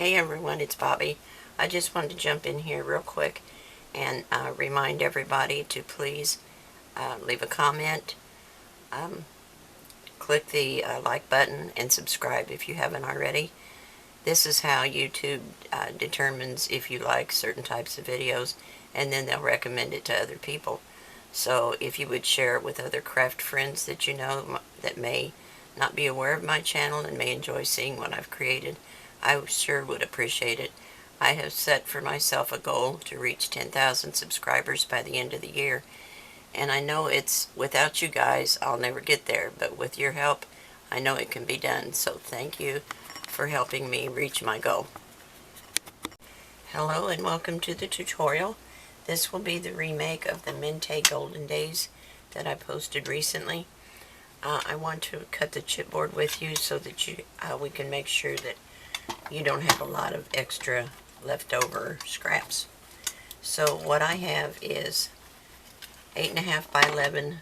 Hey everyone, it's Bobby. I just wanted to jump in here real quick and remind everybody to please leave a comment, click the like button, and subscribe if you haven't already. This is how YouTube determines if you like certain types of videos, and then they'll recommend it to other people. So if you would share it with other craft friends that you know that may not be aware of my channel and may enjoy seeing what I've created, I sure would appreciate it. I have set for myself a goal to reach 10,000 subscribers by the end of the year, and I know it's without you guys I'll never get there, but with your help I know it can be done. So thank you for helping me reach my goal. Hello and welcome to the tutorial. This will be the remake of the Mente Golden Days that I posted recently. I want to cut the chipboard with you so that we can make sure that you don't have a lot of extra leftover scraps. So what I have is 8.5 by 11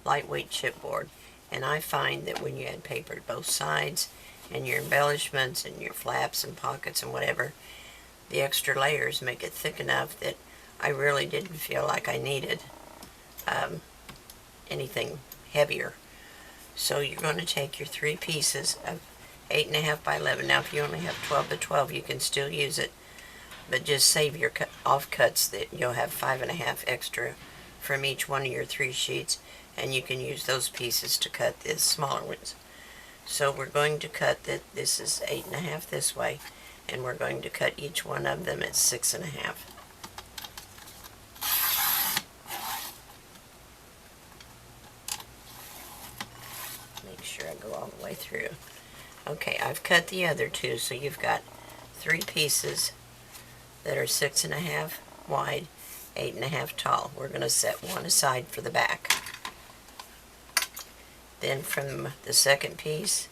lightweight chipboard, and I find that when you add paper to both sides and your embellishments and your flaps and pockets and whatever, the extra layers make it thick enough that I really didn't feel like I needed anything heavier. So you're going to take your 3 pieces of 8.5 by 11. Now if you only have 12 by 12 you can still use it, but just save your offcuts that you'll have 5.5 extra from each one of your 3 sheets, and you can use those pieces to cut the smaller ones. So we're going to cut that. This is 8.5 this way, and we're going to cut each one of them at 6.5. Make sure I go all the way through. Okay, I've cut the other 2, so you've got 3 pieces that are 6.5 wide, 8.5 tall. We're going to set one aside for the back. Then from the second piece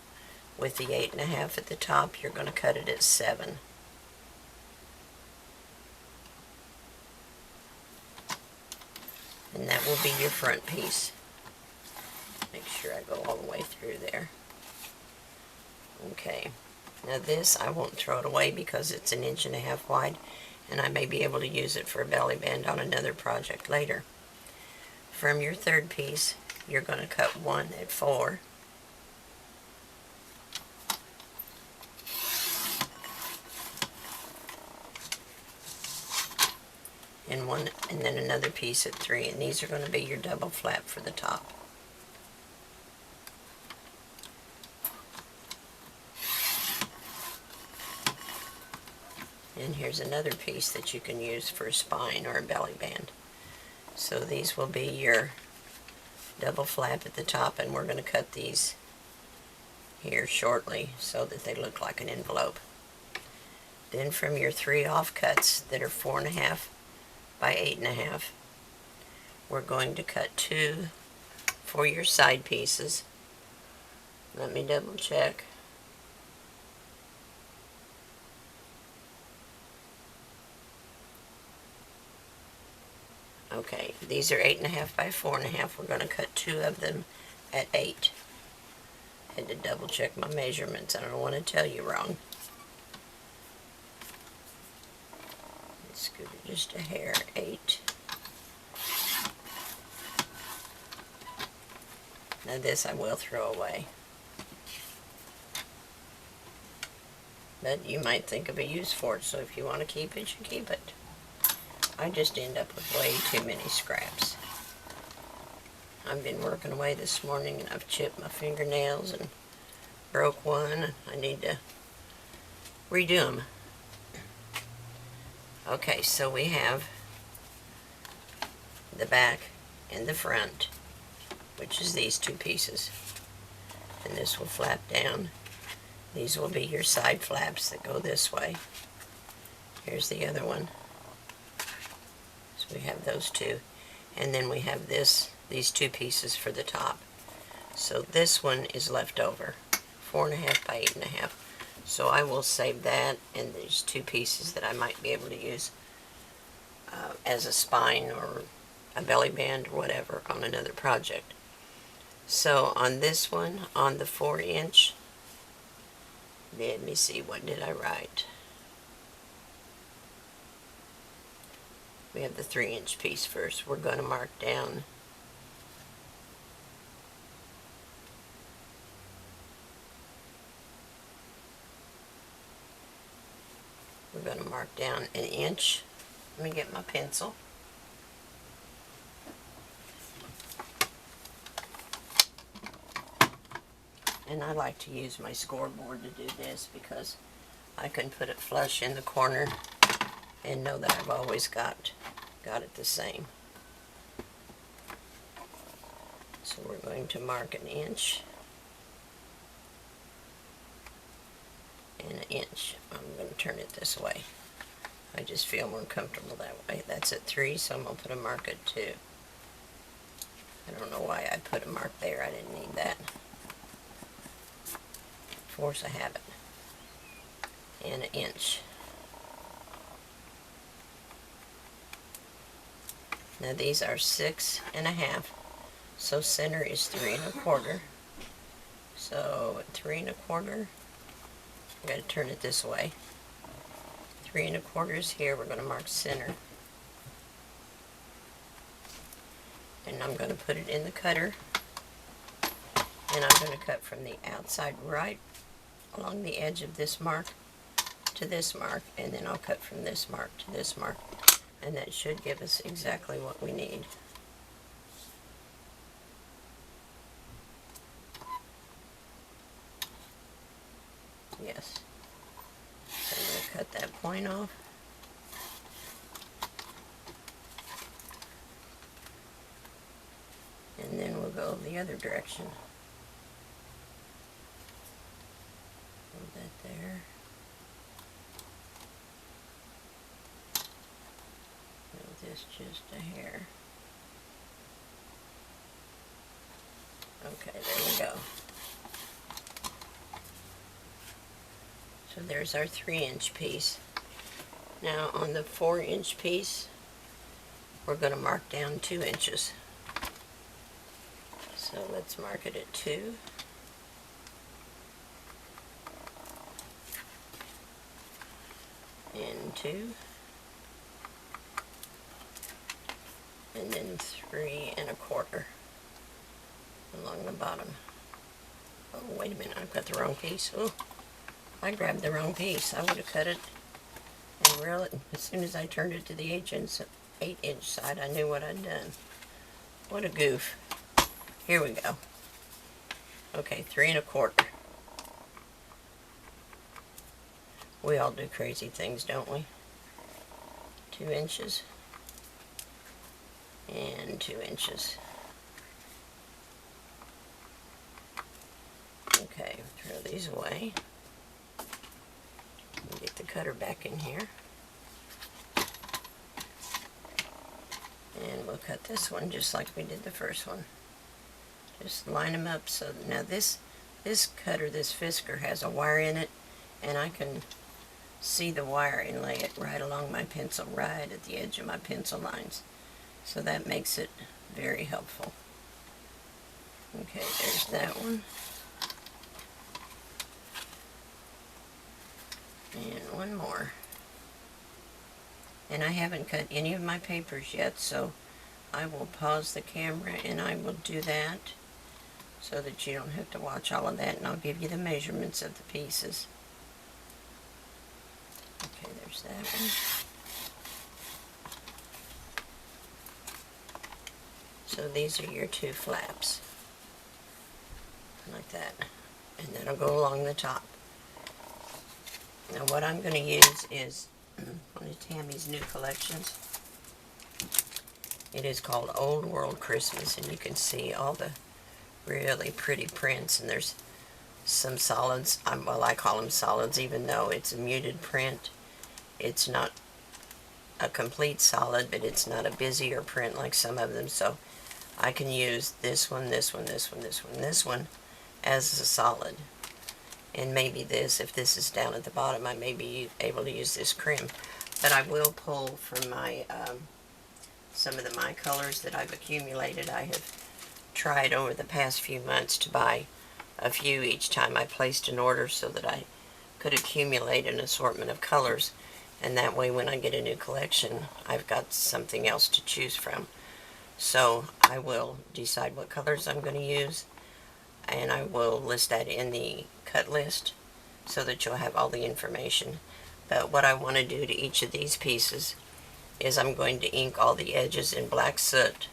with the 8.5 at the top, you're going to cut it at 7. And that will be your front piece. Make sure I go all the way through there. Okay, now this I won't throw it away because it's 1.5 inches wide, and I may be able to use it for a belly band on another project later. From your third piece, you're going to cut one at 4. And then another piece at 3, and these are going to be your double flap for the top. And here's another piece that you can use for a spine or a belly band. So these will be your double flap at the top, and we're going to cut these here shortly so that they look like an envelope. Then from your 3 offcuts that are 4.5 by 8.5, we're going to cut 2 for your side pieces. Let me double check. Okay, these are 8.5 by 4.5. We're going to cut 2 of them at 8. Had to double check my measurements. I don't want to tell you wrong. Let's scoot it just a hair. 8. Now this I will throw away, but you might think of a use for it, so if you want to keep it, you keep it. I just end up with way too many scraps. I've been working away this morning and I've chipped my fingernails and broke one. I need to redo them. Okay, so we have the back and the front, which is these 2 pieces. And this will flap down. These will be your side flaps that go this way. Here's the other one. We have those 2, and then we have these 2 pieces for the top. So this one is left over, 4.5 by 8.5. So I will save that and these 2 pieces that I might be able to use as a spine or a belly band or whatever on another project. So on this one, on the 4-inch, let me see, what did I write? We have the 3-inch piece first. We're going to mark down an inch. Let me get my pencil. And I like to use my scoreboard to do this because I can put it flush in the corner and know that I've always got it the same. So we're going to mark an inch and an inch. I'm going to turn it this way. I just feel more comfortable that way. That's at 3, so I'm going to put a mark at 2. I don't know why I put a mark there. I didn't need that. Force a habit. And an inch. Now these are 6.5, so center is 3 1/4. So 3 1/4, I got to turn it this way. 3 1/4 is here. We're going to mark center, and I'm going to put it in the cutter, and I'm going to cut from the outside right along the edge of this mark to this mark, and then I'll cut from this mark to this mark. And that should give us exactly what we need. Yes. So I'm going to cut that point off. And then we'll go the other direction. Hold that there. This just a hair. Okay, there we go. So there's our 3-inch piece. Now on the 4-inch piece, we're going to mark down 2 inches. So let's mark it at 2. And 2. And then 3 1/4 along the bottom. Oh, wait a minute, I've got the wrong piece. Oh, I grabbed the wrong piece. I would have cut it and reel it. As soon as I turned it to the 8-inch side, I knew what I'd done. What a goof. Here we go. Okay, 3 1/4. We all do crazy things, don't we? 2 inches. And 2 inches. Okay, throw these away. Get the cutter back in here. And we'll cut this one just like we did the first one. Just line them up. So now this cutter, this Fisker, has a wire in it, and I can see the wire and lay it right along my pencil, right at the edge of my pencil lines. So that makes it very helpful. Okay, there's that one. And one more. And I haven't cut any of my papers yet, so I will pause the camera and I will do that so that you don't have to watch all of that, and I'll give you the measurements of the pieces. Okay, there's that one. So these are your 2 flaps, like that, and that'll go along the top. Now what I'm going to use is one of Tammy's new collections. It is called Old World Christmas, and you can see all the really pretty prints, and there's some solids. Well, I call them solids even though it's a muted print. It's not a complete solid, but it's not a busier print like some of them, so I can use this one, this one, this one, this one, this one as a solid. And maybe this, if this is down at the bottom, I may be able to use this crimp. But I will pull from my some of my colors that I've accumulated. I have tried over the past few months to buy a few each time I placed an order so that I could accumulate an assortment of colors. and that way when I get a new collection, I've got something else to choose from. So I will decide what colors I'm going to use, and I will list that in the cut list so that you'll have all the information. But what I want to do to each of these pieces is I'm going to ink all the edges in black soot,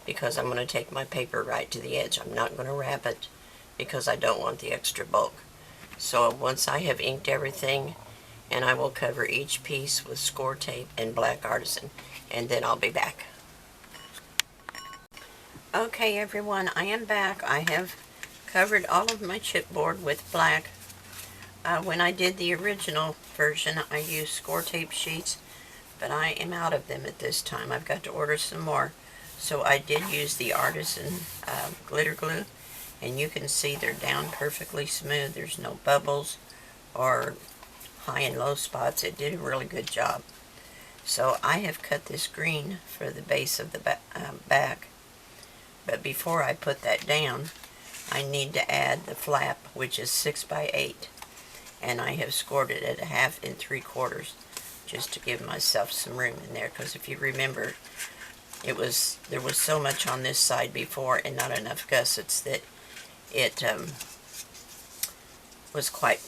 because I'm going to take my paper right to the edge. I'm not going to wrap it because I don't want the extra bulk. So once I have inked everything, and I will cover each piece with score tape and black artisan, and then I'll be back. Okay everyone, I am back. I have covered all of my chipboard with black. When I did the original version, I used score tape sheets, but I am out of them at this time. I've got to order some more. So I did use the artisan glitter glue, and you can see they're down perfectly smooth. There's no bubbles or high and low spots. It did a really good job. So I have cut this green for the base of the back, but before I put that down, I need to add the flap, which is 6 by 8, and I have scored it at 1/2 and 3/4 just to give myself some room in there, because if you remember, there was so much on this side before and not enough gussets that it was quite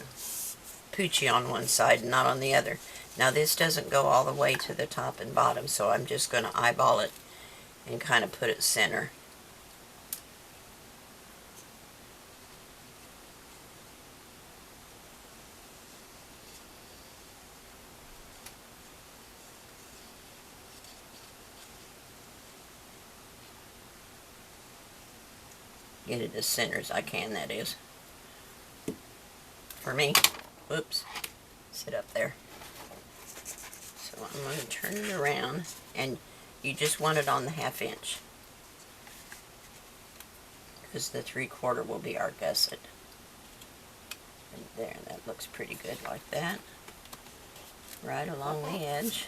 poochy on one side and not on the other. Now this doesn't go all the way to the top and bottom, so I'm just going to eyeball it and kind of put it center. Get it as center as I can, that is. For me. Whoops. Sit up there. So I'm going to turn it around, and you just want it on the 1/2 inch, because the 3/4 will be our gusset. And there, that looks pretty good like that. Right along the edge.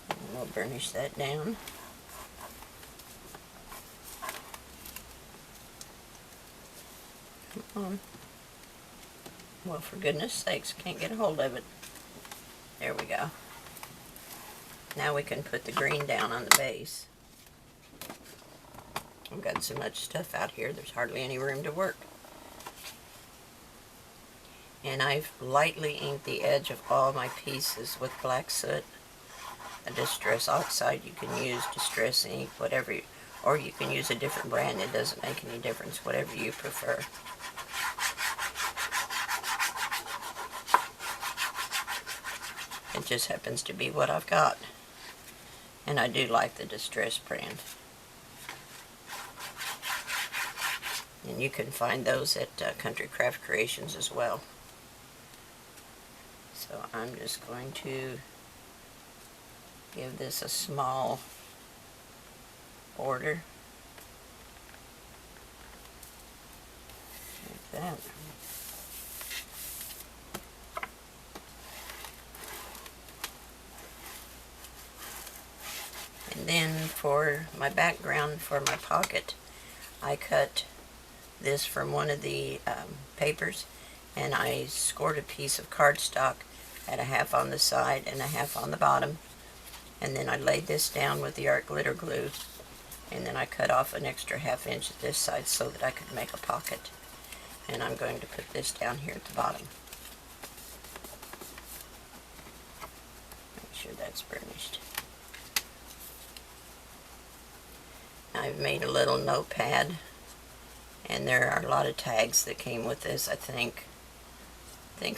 And we'll burnish that down. Come on. Well, for goodness sakes, can't get a hold of it. There we go. Now we can put the green down on the base. I've got so much stuff out here, there's hardly any room to work. And I've lightly inked the edge of all my pieces with black soot. A distress oxide, you can use distress ink, whatever, or you can use a different brand. It doesn't make any difference, whatever you prefer. It just happens to be what I've got. And I do like the distress brand. And you can find those at Country Craft Creations as well. So I'm just going to give this a small border. Like that. And then for my background for my pocket, I cut this from one of the papers, and I scored a piece of cardstock at 1/2 on the side and 1/2 on the bottom, and then I laid this down with the art glitter glue, and then I cut off an extra 1/2 inch at this side so that I could make a pocket. And I'm going to put this down here at the bottom. Make sure that's burnished. I've made a little notepad, and there are a lot of tags that came with this. I think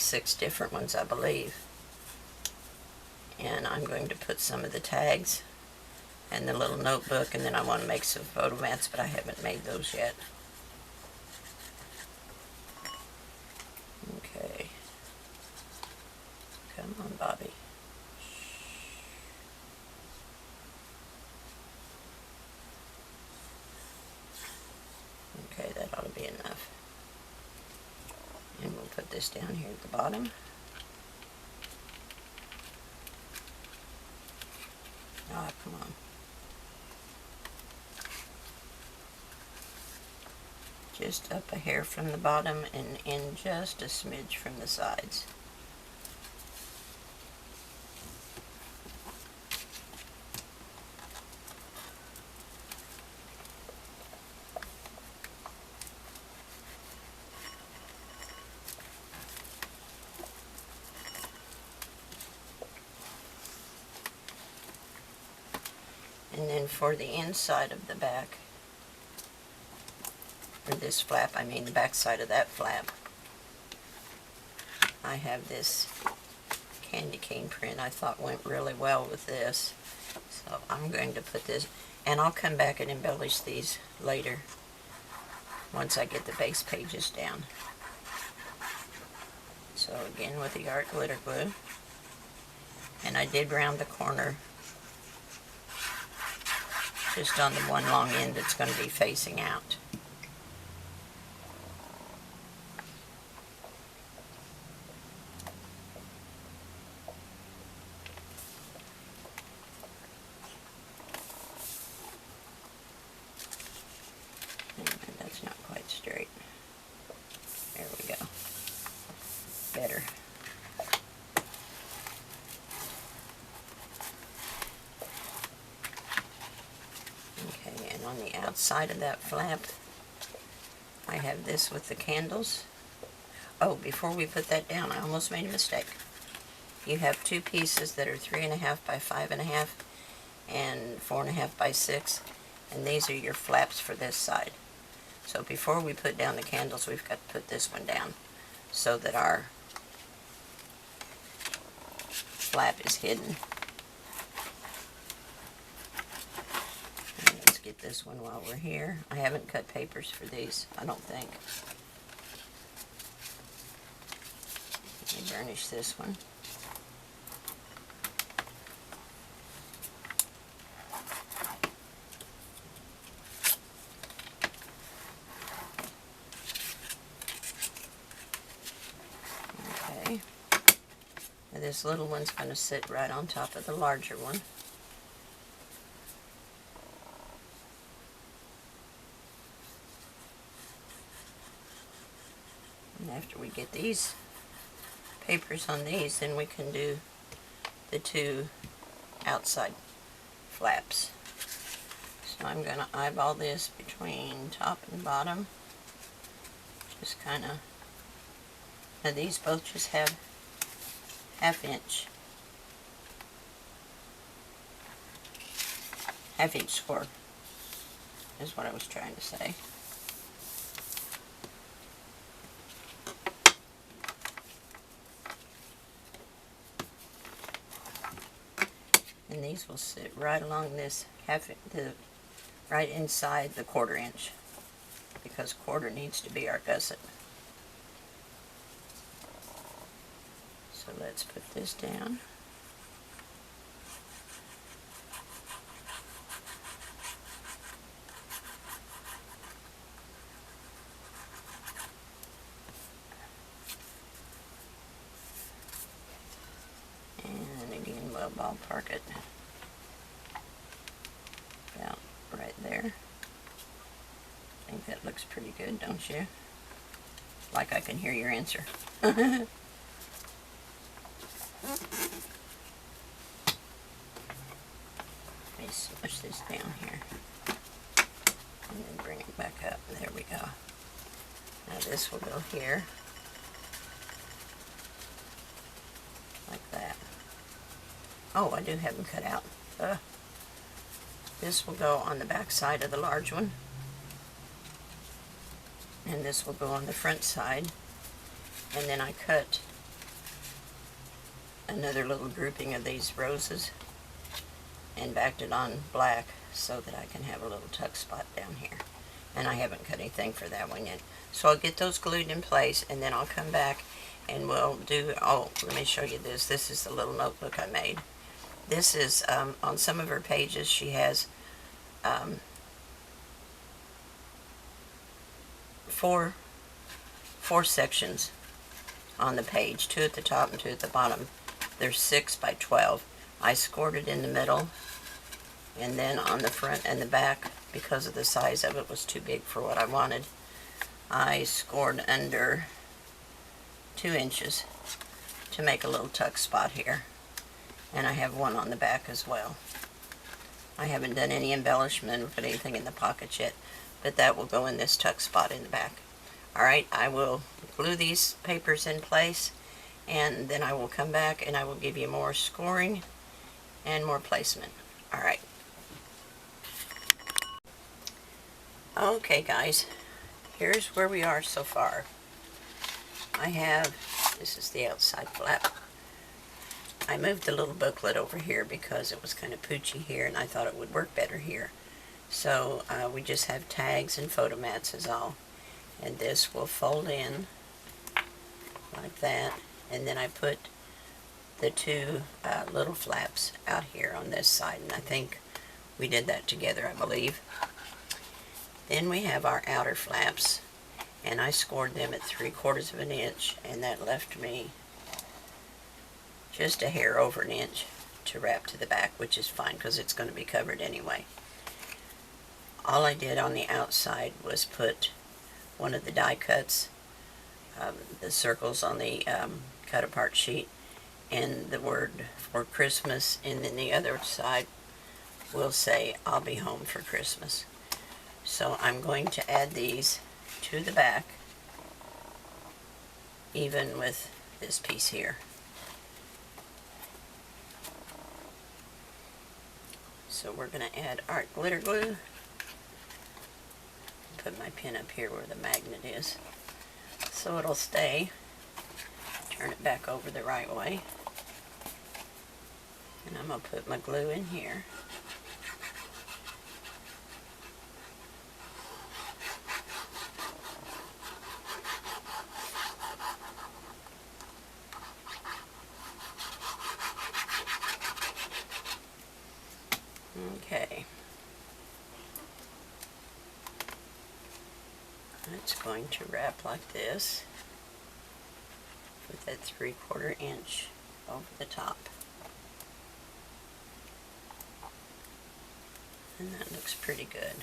6 different ones, I believe. And I'm going to put some of the tags in the little notebook, and then I want to make some photo mats, but I haven't made those yet. Okay. Come on, Bobby. Okay, that ought to be enough. And we'll put this down here at the bottom. Ah, come on. just up a hair from the bottom and in just a smidge from the sides. And then for the inside of the back, or this flap, I mean the back side of that flap, I have this candy cane print I thought went really well with this. So I'm going to put this, and I'll come back and embellish these later once I get the base pages down. So again with the art glitter glue, and I did round the corner just on the one long end that's going to be facing out. And that's not quite straight. There we go. Better. Okay, and on the outside of that flap, I have this with the candles. Oh, before we put that down, I almost made a mistake. You have two pieces that are 3.5 by 5.5 and 4.5 by 6, and these are your flaps for this side. So before we put down the candles, we've got to put this one down so that our flap is hidden. And let's get this one while we're here. I haven't cut papers for these, I don't think. Let me burnish this one. Okay. Now this little one's going to sit right on top of the larger one. And after we get these papers on these, then we can do the two outside flaps. So I'm going to eyeball this between top and bottom. Just kind of, now these both just have half-inch score, is what I was trying to say. And these will sit right along this right inside the 1/4 inch, because 1/4 needs to be our gusset. So let's put this down. And again, we'll ballpark it about right there. I think that looks pretty good, don't you? Like I can hear your answer. Let me smush this down here and then bring it back up. There we go. Now this will go here like that. Oh, I do have them cut out. This will go on the back side of the large one, and this will go on the front side, and then I cut another little grouping of these roses and backed it on black so that I can have a little tuck spot down here. And I haven't cut anything for that one yet. So I'll get those glued in place, and then I'll come back and we'll do, oh, let me show you this. This is the little notebook I made. This is, on some of her pages, she has four sections on the page, 2 at the top and 2 at the bottom. There's 6 by 12. I scored it in the middle, and then on the front and the back, because of the size of it was too big for what I wanted, I scored under 2 inches to make a little tuck spot here. And I have one on the back as well. I haven't done any embellishment or put anything in the pockets yet, but that will go in this tuck spot in the back. Alright, I will glue these papers in place, and then I will come back and I will give you more scoring and more placement. Alright. Okay guys, here's where we are so far. This is the outside flap. I moved the little booklet over here because it was kind of poochy here and I thought it would work better here. So we just have tags and photo mats is all. And this will fold in like that. And then I put the 2 little flaps out here on this side, and I think we did that together, I believe. Then we have our outer flaps, and I scored them at 3/4 of an inch, and that left me just a hair over an inch to wrap to the back, which is fine because it's going to be covered anyway. All I did on the outside was put one of the die cuts, the circles on the cut apart sheet, and the word for Christmas, and then the other side will say I'll be home for Christmas. So I'm going to add these to the back, even with this piece here. So we're going to add our glitter glue. Put my pin up here where the magnet is so it'll stay. Turn it back over the right way. And I'm going to put my glue in here. Okay. It's going to wrap like this with that 3/4 inch over the top. And that looks pretty good.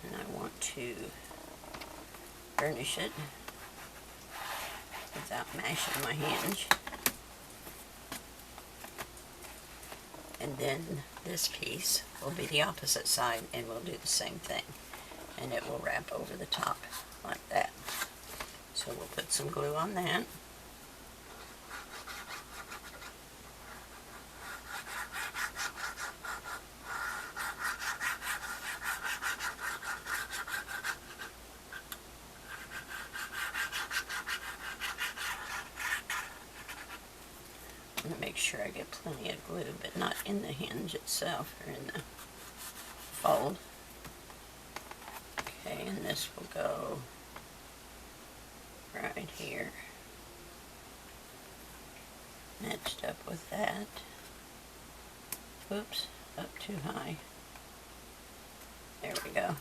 And I want to burnish it without mashing my hinge. And then this piece will be the opposite side, and we'll do the same thing. And it will wrap over the top like that. So we'll put some glue on that. I'm going to make sure I get plenty of glue, but not in the hinge itself or in the fold. Okay, and this will go right here. Matched up with that. Oops, up too high. There we go.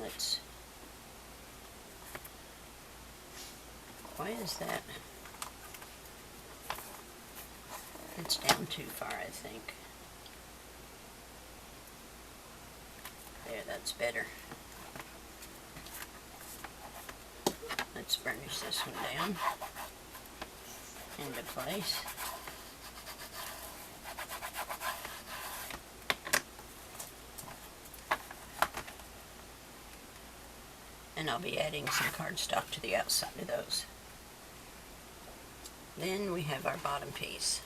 Let's... Why is that? It's down too far, I think. There, that's better. Let's burnish this one down into place. And I'll be adding some cardstock to the outside of those. Then we have our bottom piece,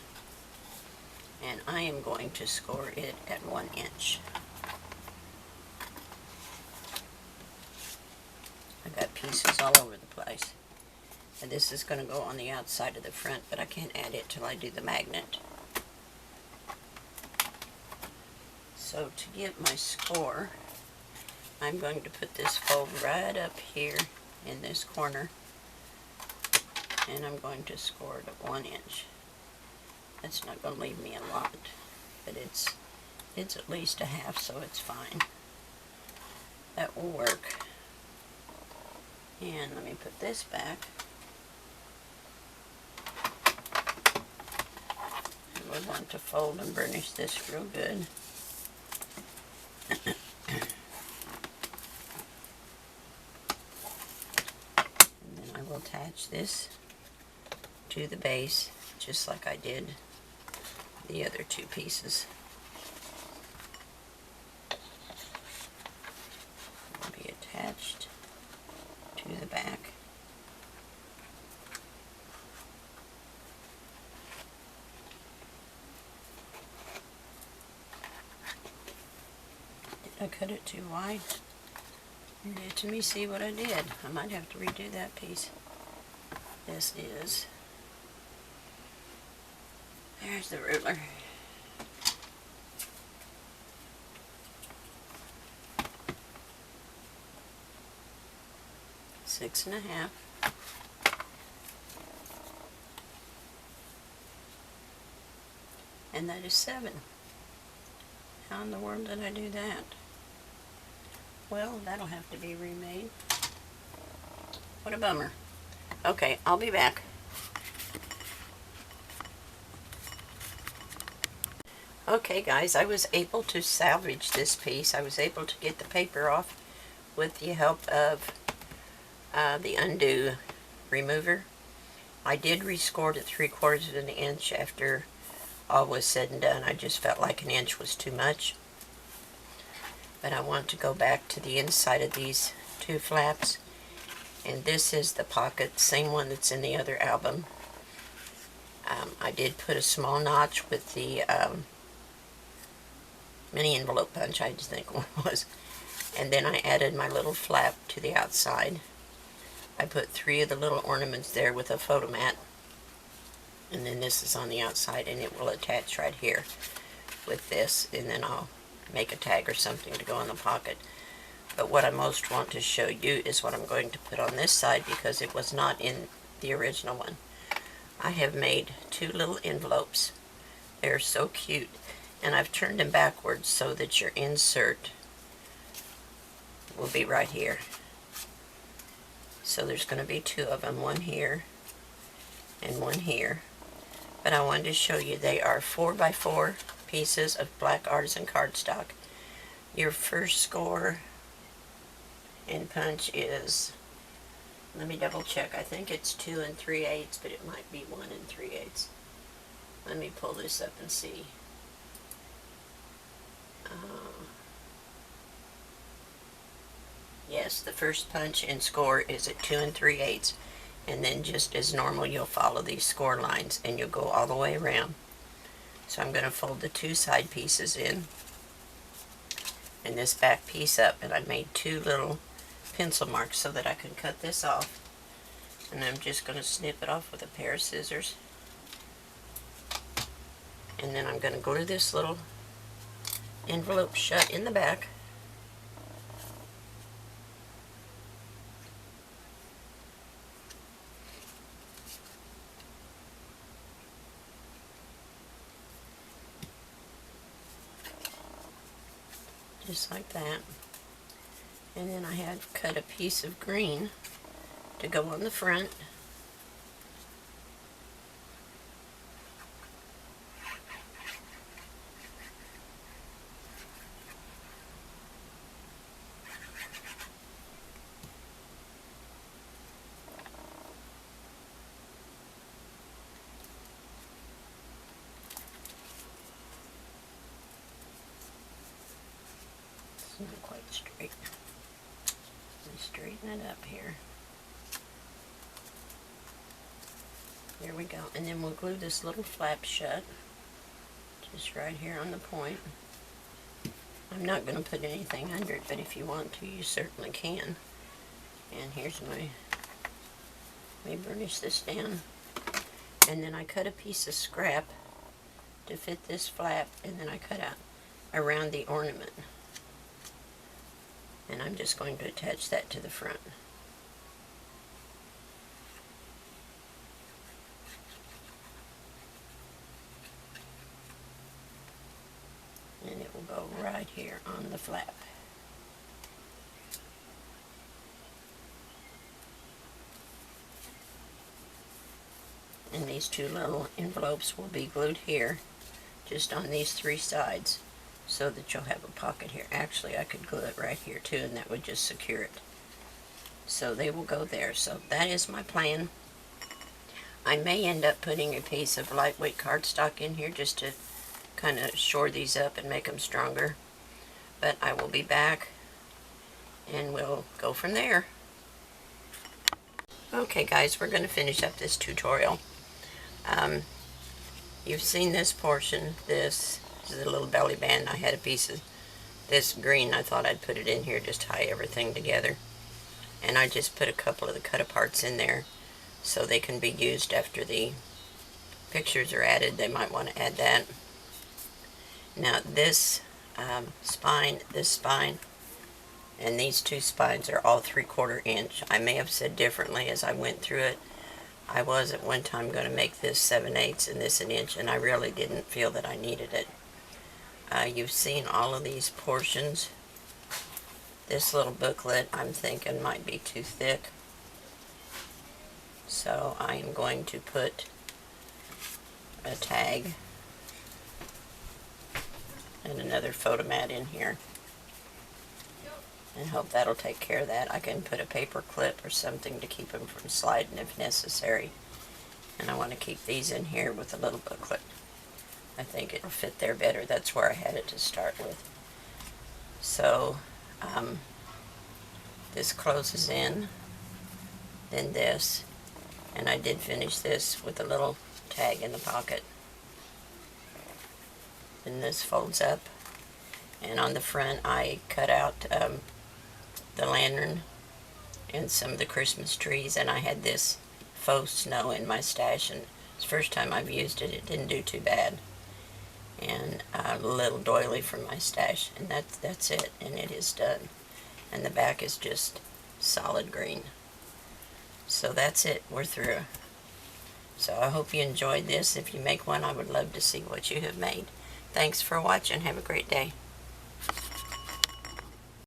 and I am going to score it at 1 inch. I got pieces all over the place, and this is going to go on the outside of the front, but I can't add it till I do the magnet. So to get my score, I'm going to put this fold right up here in this corner, and I'm going to score it at 1 inch. That's not going to leave me a lot, but it's at least a half, so it's fine. That will work. And let me put this back. And we want to fold and burnish this real good. And then I will attach this to the base just like I did the other two pieces. Will be attached to the back. Did I cut it too wide? Let me see what I did. I might have to redo that piece. This is, there's the ruler. Six and a half. And that is 7. How in the world did I do that? Well, that'll have to be remade. What a bummer. Okay, I'll be back. Okay guys, I was able to salvage this piece. I was able to get the paper off with the help of the undo remover. I did rescore it 3/4 of an inch after all was said and done. I just felt like an inch was too much. But I want to go back to the inside of these two flaps. And this is the pocket, same one that's in the other album. I did put a small notch with the mini envelope punch, I just think one was. And then I added my little flap to the outside. I put 3 of the little ornaments there with a photo mat. And then this is on the outside, and it will attach right here with this. And then I'll make a tag or something to go in the pocket. But what I most want to show you is what I'm going to put on this side, because it was not in the original one. I have made 2 little envelopes. They're so cute. And I've turned them backwards so that your insert will be right here. So there's going to be 2 of them, one here and one here. But I wanted to show you they are 4x4 pieces of black artisan cardstock. Your first score and punch is, let me double check, I think it's 2 3/8, but it might be 1 3/8. Let me pull this up and see. Yes, the first punch and score is at 2 3/8, and then just as normal you'll follow these score lines and you'll go all the way around. So I'm going to fold the 2 side pieces in and this back piece up, and I made 2 little pencil marks so that I can cut this off. And I'm just going to snip it off with a pair of scissors. And then I'm going to go to this little envelope shut in the back. Just like that. And then I had cut a piece of green to go on the front. Not quite straight. Let me straighten it up here. There we go. And then we'll glue this little flap shut, just right here on the point. I'm not going to put anything under it, but if you want to, you certainly can. And here's my, let me burnish this down. And then I cut a piece of scrap to fit this flap, and then I cut out around the ornament. And I'm just going to attach that to the front. And it will go right here on the flap. And these 2 little envelopes will be glued here just on these 3 sides so that you'll have a pocket here. Actually, I could glue it right here too, and that would just secure it. So they will go there. So that is my plan. I may end up putting a piece of lightweight cardstock in here just to kind of shore these up and make them stronger. But I will be back and we'll go from there. Okay guys, we're going to finish up this tutorial. You've seen this portion. This is a little belly band. I had a piece of this green. I thought I'd put it in here, just tie everything together. And I just put a couple of the cut-aparts in there so they can be used after the pictures are added. They might want to add that. Now this spine, and these 2 spines are all 3/4 inch. I may have said differently as I went through it. I was at one time going to make this 7/8 and this 1 inch, and I really didn't feel that I needed it. You've seen all of these portions. This little booklet I'm thinking might be too thick, so I am going to put a tag and another photo mat in here and hope that'll take care of that. I can put a paper clip or something to keep them from sliding if necessary. And I want to keep these in here with a little booklet. I think it'll fit there better. That's where I had it to start with. So this closes in, then this, and I did finish this with a little tag in the pocket. Then this folds up, and on the front I cut out the lantern and some of the Christmas trees, and I had this faux snow in my stash, and it's the first time I've used it. It didn't do too bad. And a little doily from my stash, and that's it, and it is done. And the back is just solid green. So that's it, we're through. So I hope you enjoyed this. If you make one, I would love to see what you have made. Thanks for watching. Have a great day.